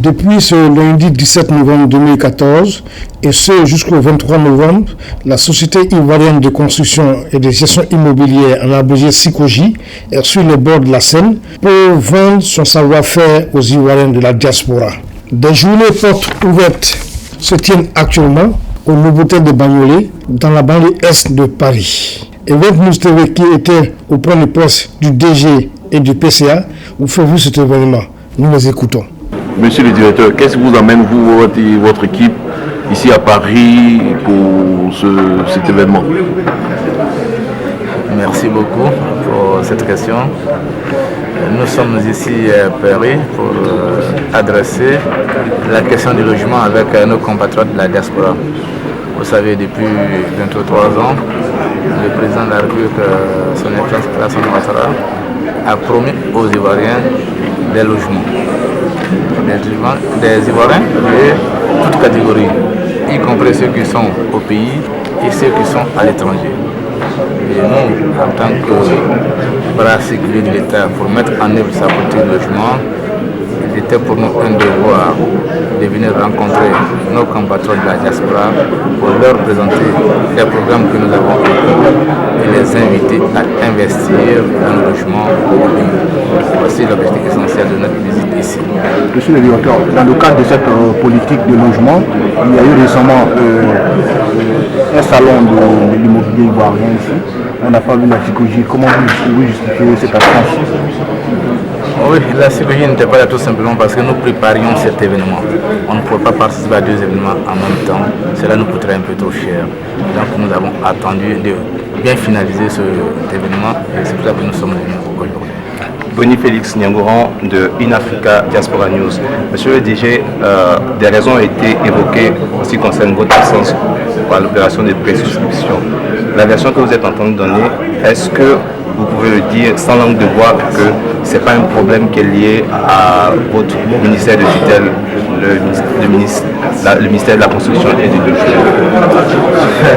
Depuis ce lundi 17 novembre 2014 et ce jusqu'au 23 novembre, la Société ivoirienne de construction et de gestion immobilière, en abrégé SICOGI, est sur les bords de la Seine pour vendre son savoir-faire aux Ivoiriens de la diaspora. Des journées portes ouvertes se tiennent actuellement au Novotel de Bagnolet, dans la banlieue est de Paris. Event News TV, qui était au point de presse du DG et du PCA, vous fait vu cet événement. Nous les écoutons. Monsieur le directeur, qu'est-ce qui vous amène, vous et votre équipe, ici à Paris pour cet événement? Merci beaucoup pour cette question. Nous sommes ici à Paris pour adresser la question du logement avec nos compatriotes de la diaspora. Vous savez, depuis bientôt 3 ans, le président de la République, son Excellence Alassane Ouattara, a promis aux Ivoiriens des logements. Des Ivoiriens de toutes catégories, y compris ceux qui sont au pays et ceux qui sont à l'étranger. Et nous, en tant que bras séculier de l'État, pour mettre en œuvre sa politique de logement, il était pour nous un devoir de venir rencontrer nos compatriotes de la diaspora pour leur présenter les programmes que nous avons et les inviter à investir dans le logement au pays. Voici l'objectif essentiel de notre visite ici. Monsieur le directeur, dans le cadre de cette politique de logement, il y a eu récemment un salon de l'immobilier ivoirien ici. On n'a pas vu la SICOGI. Comment vous pouvez justifier cette absence? Oui, la SICOGI n'était pas là tout simplement parce que nous préparions cet événement. On ne pouvait pas participer à 2 événements en même temps. Cela nous coûterait un peu trop cher. Donc nous avons attendu de bien finaliser cet événement et c'est pour ça que nous sommes venus aujourd'hui. Boni Félix Niangoran de InAfrica Diaspora News. Monsieur le DG, des raisons ont été évoquées en ce qui concerne votre absence par l'opération de pré-souscription. La version que vous êtes en train de donner, est-ce que vous pouvez le dire sans langue de bois que ce n'est pas un problème qui est lié à votre ministère de tutelle, le ministère de la Construction et du Logement?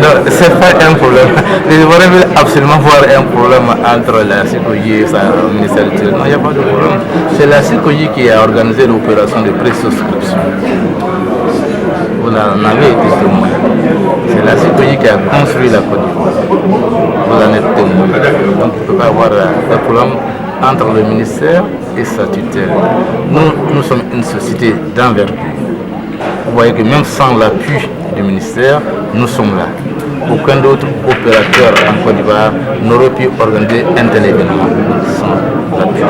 Non, ce n'est pas un problème. Les Ivoiriens veulent absolument voir un problème entre la SICOGI et le ministère de tutelle. Non, il n'y a pas de problème. C'est la SICOGI qui a organisé l'opération de pré-souscription. Vous en avez été témoin. C'est la SICOGI qui a construit la Côte d'Ivoire. Vous en êtes témoin. Donc il ne peut pas avoir de problème entre le ministère et sa tutelle. Nous sommes une société d'envergure. Vous voyez que même sans l'appui du ministère, nous sommes là. Aucun d'autre opérateur en Côte d'Ivoire n'aurait pu organiser un tel événement sans l'appui.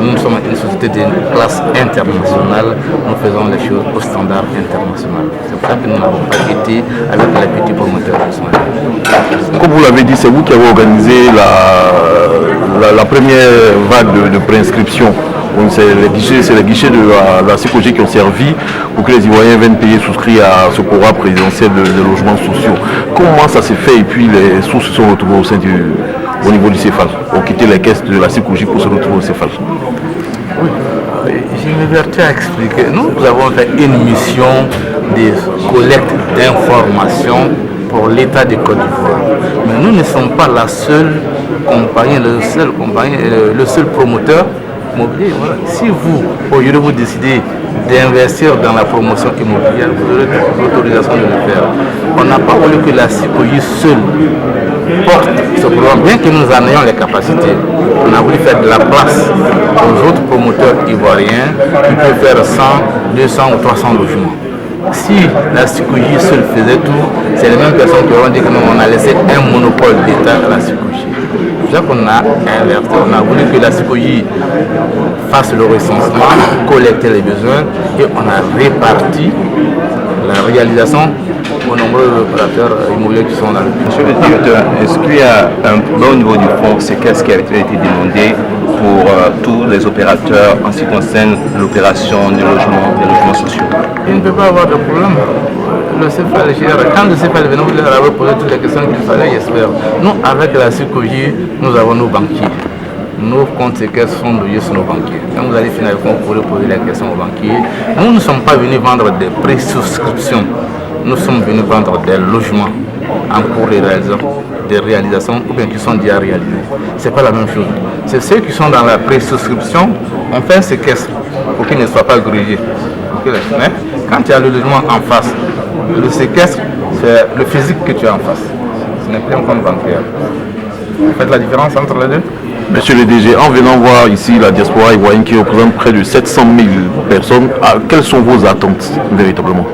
Nous sommes une société de classe internationale, nous faisons les choses au standard international. C'est pour ça que nous n'avons pas été avec l'appui du promoteur de soins. Comme vous l'avez dit, c'est vous qui avez organisé la première vague de préinscription. C'est les guichets de la SICOGI qui ont servi pour que les Ivoiriens viennent payer, souscrire à ce programme présidentiel de logements sociaux. Comment ça s'est fait et puis les sous se sont retrouvés au niveau du CEFAL? On quitté les caisses de la SICOGI pour se retrouver au CEFAL. Oui, je m'évertue à expliquer. Nous avons fait une mission de collecte d'informations pour l'État de Côte d'Ivoire. Mais nous ne sommes pas la seule compagnie, le seul promoteur immobilier. Voilà. Si vous, aujourd'hui, vous décidez d'investir dans la promotion immobilière, vous aurez l'autorisation de le faire. On n'a pas voulu que la SICOGI seule porte ce programme, bien que nous en ayons les capacités. On a voulu faire de la place aux autres promoteurs ivoiriens qui peuvent faire 100, 200 ou 300 logements. Si la SICOGI seule faisait tout, c'est les mêmes personnes qui auront dit que nous, on a laissé un monopole d'État à la SICOGI. C'est ça qu'on a inversé. On a voulu que la SICOGI fasse le recensement, collecter les besoins et on a réparti la réalisation aux nombreux opérateurs immobiliers qui sont là. Monsieur le directeur, est-ce qu'il y a un problème au niveau du fonds? C'est qu'est-ce qui a été demandé pour tous les opérateurs en ce qui concerne l'opération des logements sociaux? Il ne peut pas avoir de problème. Le CEFAL gère. Quand le CEFAL est venu, vous leur avez posé toutes les questions qu'il fallait, j'espère. Nous, avec la SICOGI, nous avons nos banquiers. Nos comptes séquestres sont logés sur nos banquiers. Quand vous allez finir avec nous, vous pourrez poser la question aux banquiers. Nous ne sommes pas venus vendre des pré-souscriptions. Nous sommes venus vendre des logements en cours de réalisation ou bien qui sont déjà réalisés. Ce n'est pas la même chose. C'est ceux qui sont dans la pré-souscription, on fait un séquestre pour qu'ils ne soient pas grillés. expliquer. Mais quand tu as le logement en face, le séquestre, c'est le physique que tu as en face. Ce n'est plus un compte bancaire. Vous faites la différence entre les deux? Monsieur le DG, en venant voir ici la diaspora ivoirienne qui représente près de 700 000 personnes, quelles sont vos attentes véritablement?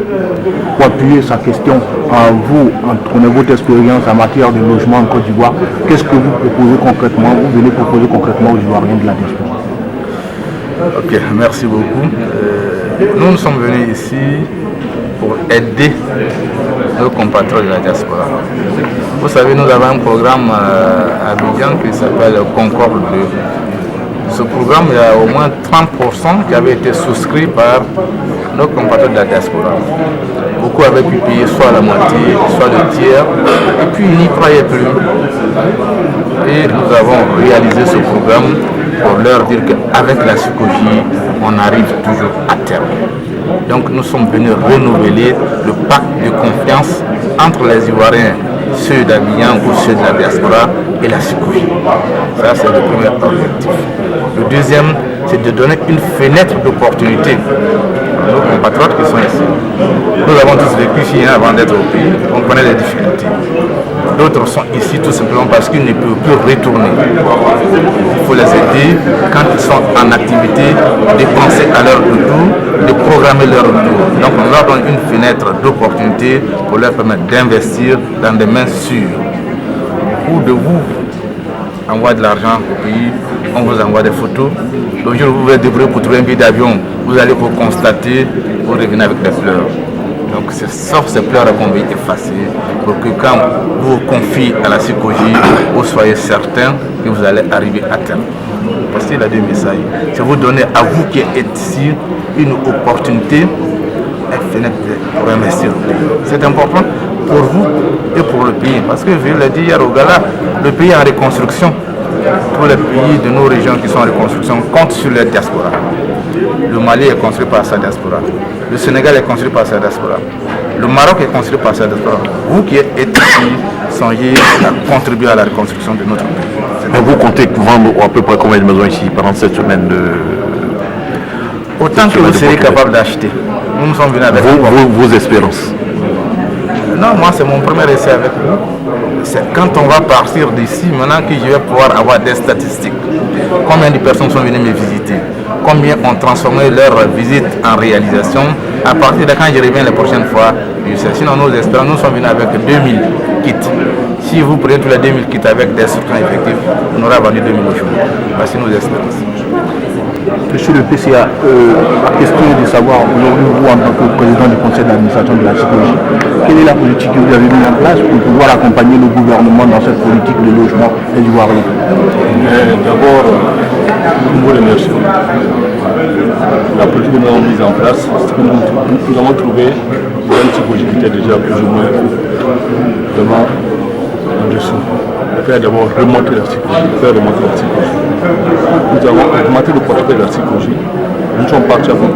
Pour appuyer sa question à vous, entre votre expérience en matière de logement en Côte d'Ivoire, qu'est-ce que vous proposez concrètement, vous venez proposer concrètement aux Ivoiriens de la diaspora? Ok, merci beaucoup. Nous sommes venus ici pour aider nos compatriotes de la diaspora. Vous savez, nous avons un programme à Abidjan qui s'appelle Concorde 2. Ce programme, il y a au moins 30% qui avait été souscrit par nos compatriotes de la diaspora. Beaucoup avaient pu payer soit la moitié, soit le tiers, et puis ils n'y croyaient plus. Et nous avons réalisé ce programme pour leur dire qu'avec la psychologie, on arrive toujours à terme. Donc nous sommes venus renouveler le pacte de confiance entre les Ivoiriens, ceux d'Abidjan ou ceux de la diaspora, et la psychologie. Ça, c'est le premier objectif. Le deuxième, c'est de donner une fenêtre d'opportunité à nos compatriotes qui sont ici. Nous avons tous vécu ici avant d'être au pays, on connaît les difficultés. D'autres sont ici tout simplement parce qu'ils ne peuvent plus retourner. Il faut les aider quand ils sont en activité, de penser à leur retour, de programmer leur retour. Donc on leur donne une fenêtre d'opportunité pour leur permettre d'investir dans des mains sûres. Ou de vous envoyer de l'argent au pays, on vous envoie des photos. Le jour où vous êtes débrouillé pour trouver un billet d'avion, vous allez pour constater, vous revenez avec des pleurs. Donc c'est sauf ces pleurs qu'on veut effacer pour que quand vous vous confiez à la psychologie, vous soyez certain que vous allez arriver à terme. Parce qu'il a deux messages. C'est vous donner à vous qui êtes ici une opportunité, une fenêtre pour investir. C'est important pour vous et pour le pays. Parce que je l'ai dit hier au Gala, le pays est en reconstruction. Tous les pays de nos régions qui sont en reconstruction comptent sur les diasporas. Le Mali est construit par sa diaspora. Le Sénégal est construit par sa diaspora. Le Maroc est construit par sa diaspora. Vous qui êtes ici, songez à contribuer à la reconstruction de notre pays. Mais vous comptez vendre à peu près combien de maisons ici pendant cette semaine de... Autant que vous serez capable d'acheter. Nous sommes venus avec vos espérances. Non, moi c'est mon premier essai avec vous. C'est quand on va partir d'ici, maintenant que je vais pouvoir avoir des statistiques. Combien de personnes sont venues me visiter? Combien ont transformé leur visite en réalisation? À partir de quand je reviens la prochaine fois, je sais. Sinon, nos espérances, nous sommes venus avec 2000 kits. Si vous prenez tous les 2000 kits avec des soutiens effectifs, on aura vendu 2000 aujourd'hui. Voici nos espérances. Monsieur le PCA, la question est de savoir aujourd'hui, vous en tant que président du conseil d'administration de la psychologie, quelle est la politique que vous avez mise en place pour pouvoir accompagner le gouvernement dans cette politique de logement et ivoirien? D'abord, nous vous remercions. La politique que nous avons mise en place, c'est que nous avons trouvé une psychologie qui était déjà plus ou moins vraiment en dessous. Faire d'abord remonter la psychologie, Nous avons augmenté le portefeuille de la psychologie. Nous sommes partis à faire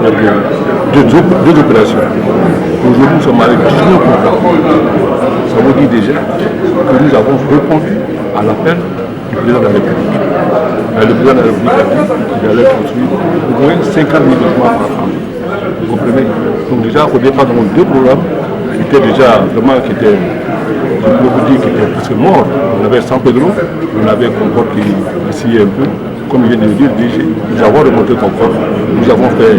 deux opérations. Aujourd'hui, nous sommes avec 19 programmes. Ça vous dit déjà que nous avons répondu à l'appel du président de la République. Le président de la République a dit qu'il allait construire au moins 50 000 logements par an. Vous comprenez? Donc déjà, au départ, nous avons deux programmes qui étaient déjà vraiment, je peux vous dire, qui étaient presque morts. On avait San Pedro, on avait Concorde qui essayait un peu. Comme je viens de le dire, nous avons remonté Concorde, nous avons fait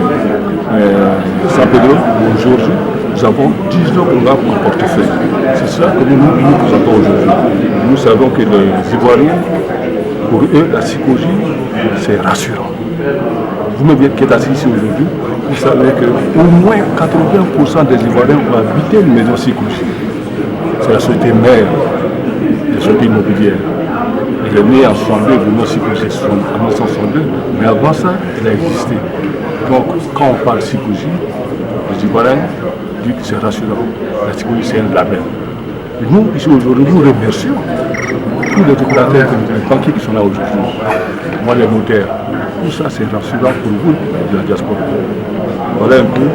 San Pedro, aujourd'hui, nous avons 19 programmes en portefeuille. C'est cela que nous présentons aujourd'hui. Nous savons que les Ivoiriens, pour eux, la psychologie, c'est rassurant. Vous-même qui êtes assis ici aujourd'hui, vous savez qu'au moins 80% des Ivoiriens ont habité une maison psychologique. C'est la société mère, la société immobilière. Elle est née en 62, le psychologie en 1962, mais avant ça, elle a existé. Donc, quand on parle psychologie, les Ivoiriens disent que c'est rassurant. La psychologie, c'est un label. Et nous, ici aujourd'hui, nous remercions tous les opérateurs, les banquiers qui sont là aujourd'hui. Moi, les notaires, tout ça, c'est rassurant pour vous de la diaspora. Voilà un peu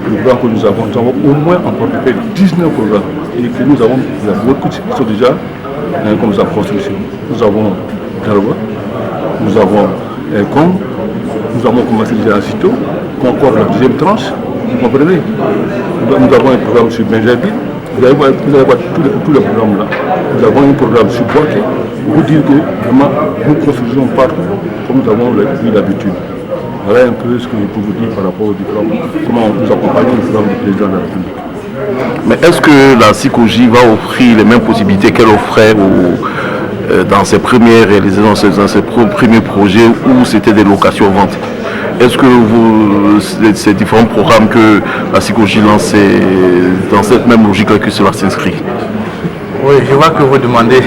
le programme que nous avons. Nous avons au moins en portefeuille 19 programmes. Et que nous avons beaucoup qui sont déjà comme ça en construction. Nous avons Darwa, nous avons Com, nous avons commencé déjà à Cito, encore la deuxième tranche, Vous comprenez? Nous avons un programme sur Benjamin. Vous allez voir tous les programmes là. Nous avons un programme sur Boaké. Vous dire que vraiment nous construisons partout comme nous avons vu d'habitude. Voilà un peu ce que je peux vous dire par rapport au diplôme, comment nous accompagnons le programme du président de la République. Mais est-ce que la SICOJI va offrir les mêmes possibilités qu'elle offrait dans ses premières réalisations, dans ses premiers projets où c'était des locations-ventes? Est-ce que ces différents programmes que la SICOJI lance, c'est dans cette même logique que cela s'inscrit? Oui, je vois que vous demandez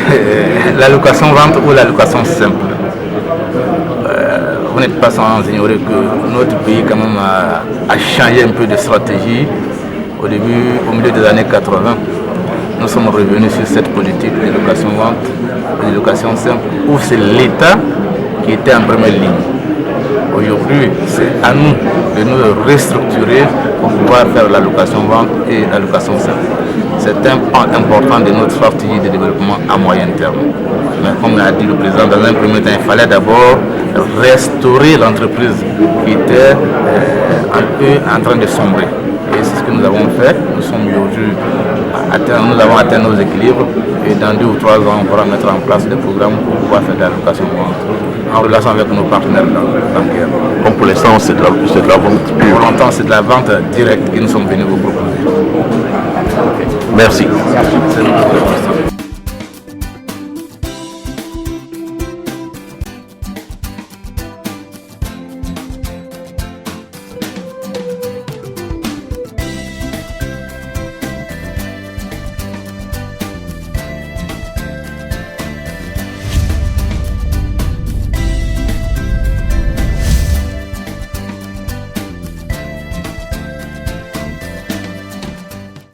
l'allocation-vente ou l'allocation simple. Vous n'êtes pas sans ignorer que notre pays quand même a changé un peu de stratégie. Au milieu des années 80, nous sommes revenus sur cette politique de location-vente, de location simple, où c'est l'État qui était en première ligne. Aujourd'hui, c'est à nous de nous restructurer pour pouvoir faire la location-vente et la location simple. C'est un pan important de notre stratégie de développement à moyen terme. Mais comme l'a dit le président, dans un premier temps, il fallait d'abord restaurer l'entreprise qui était en train de sombrer. Et c'est ce que nous avons fait. Nous avons atteint nos équilibres et dans 2 ou 3 ans, on pourra mettre en place des programmes pour pouvoir faire de la location-vente en relation avec nos partenaires bancaires. Donc pour l'instant, c'est de la vente pure. Pour l'instant, c'est de la vente directe que nous sommes venus vous proposer. Merci. Merci.